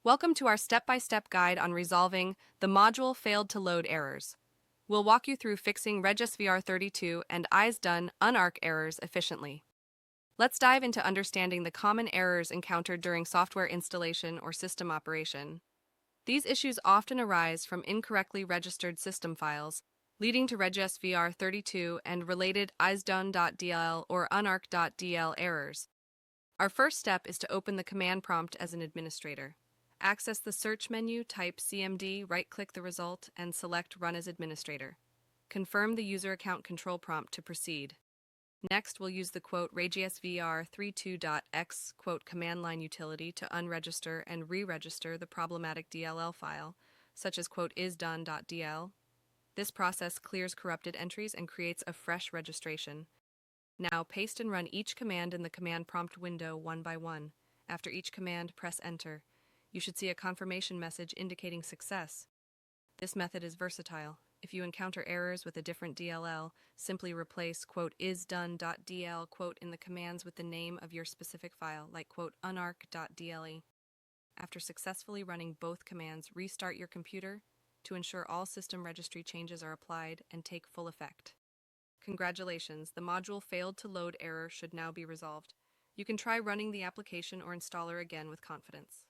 Welcome to our step-by-step guide on resolving the module failed to load errors. We'll walk you through fixing RegSvr32 and ISDone Unarc errors efficiently. Let's dive into understanding the common errors encountered during software installation or system operation. These issues often arise from incorrectly registered system files, leading to RegSvr32 and related ISDone.dll or Unarc.dll errors. Our first step is to open the command prompt as an administrator. Access the search menu, type CMD, right-click the result, and select Run as Administrator. Confirm the user account control prompt to proceed. Next, we'll use the RegSvr32.x command line utility to unregister and re-register the problematic DLL file, such as ISDone.dll. This process clears corrupted entries and creates a fresh registration. Now, paste and run each command in the command prompt window one by one. After each command, press Enter. You should see a confirmation message indicating success. This method is versatile. If you encounter errors with a different DLL, simply replace ISDone.dll in the commands with the name of your specific file, like Unarc.dll. After successfully running both commands, restart your computer to ensure all system registry changes are applied and take full effect. Congratulations, the module failed to load error should now be resolved. You can try running the application or installer again with confidence.